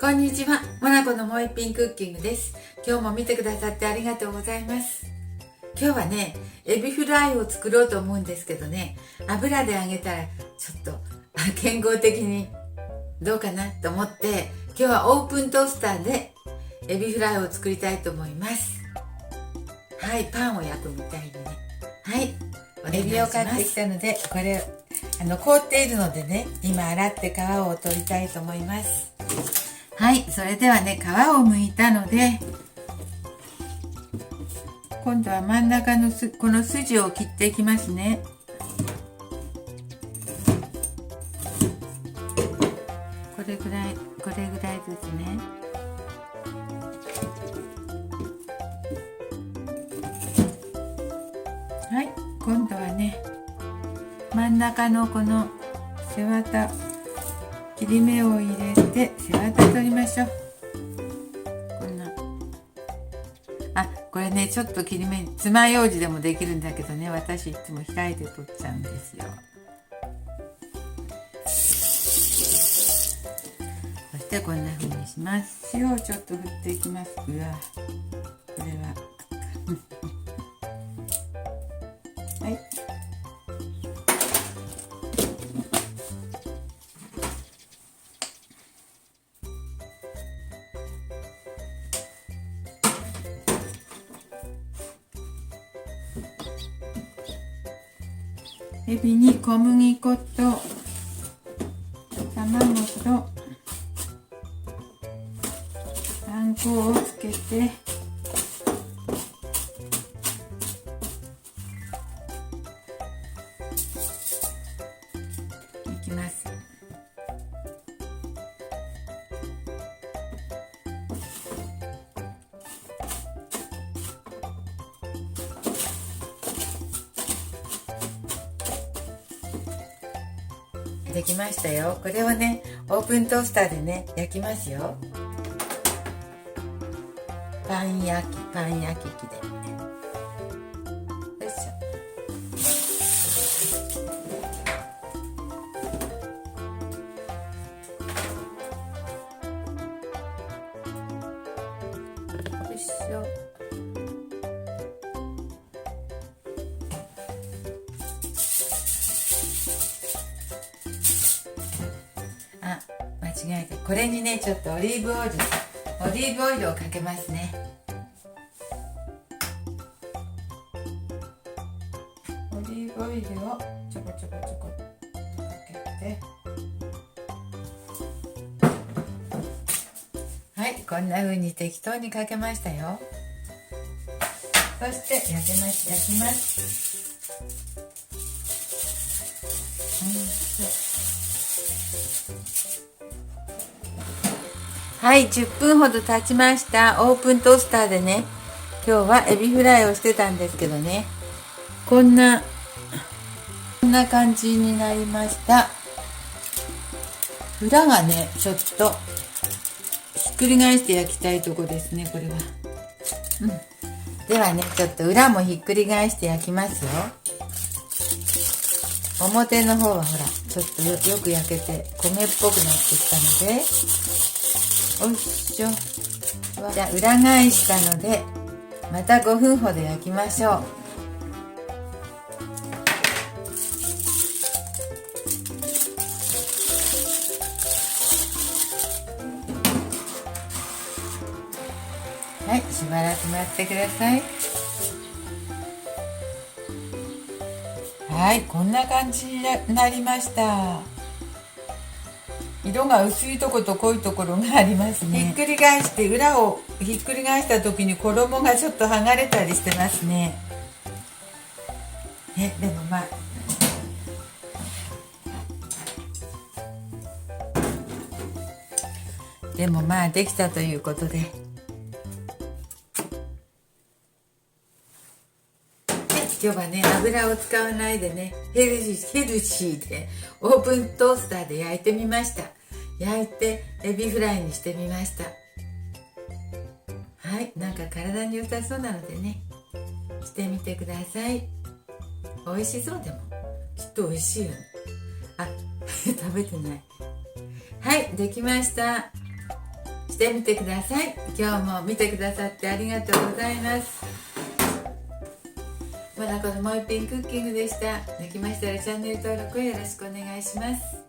こんにちは、モナコのもう一品クッキングです。今日も見てくださってありがとうございます。今日はね、エビフライを作ろうと思うんですけどね、油で揚げたらちょっと健康的にどうかなと思って、今日はオープントースターでエビフライを作りたいと思います。はい、パンを焼くみたいにね。はい、エビを買ってきたので、これ凍っているのでね、今洗って皮を取りたいと思います。はい、それではね、皮を剥いたので、今度は真ん中のこの筋を切っていきますね。これぐらいずつね。はい、今度はね、真ん中のこの背わた、切り目を入れて背わた取りましょう。こんな、これね、ちょっと切り目爪楊枝でもできるんだけどね、私いつも開いて取っちゃうんですよ。そしてこんな風にします。塩をちょっと振っていきます。うわ、これははい、エビに小麦粉と卵とパン粉をつけていきます。できましたよ。これをね、オープントースターでね、焼きますよ。パン焼き器で。よいしょ。よいしょ。間違えて、これにね、ちょっとオリーブオイルをかけますね。オリーブオイルをちょこちょこかけて、はい、こんな風に適当にかけましたよ。そして焼きます。はい、10分ほど経ちました。オープントースターでね、今日はエビフライをしてたんですけどね、こんな感じになりました。裏がね、ちょっとひっくり返して焼きたいとこですね、これは。ではね、ちょっと裏もひっくり返して焼きますよ。表の方はほら、ちょっとよく焼けて焦げっぽくなってきたので、おいしょ。じゃあ裏返したので、また5分ほど焼きましょう。はい、しばらく待ってください。はい、こんな感じになりました。色が薄いとこと濃いところがありますね。ひっくり返して、裏をひっくり返した時に衣がちょっと剥がれたりしてますね。でもまあできたということで、今日はね、油を使わないでね、ヘルシーでオープントースターで焼いてみました。焼いてエビフライにしてみました。はい、なんか体に良さそうなのでね、してみてください。美味しそう。でもきっと美味しいよね。食べてない。はい、できました。してみてください。今日も見てくださってありがとうございます。モナコのもう一品クッキングでした。できましたらチャンネル登録をよろしくお願いします。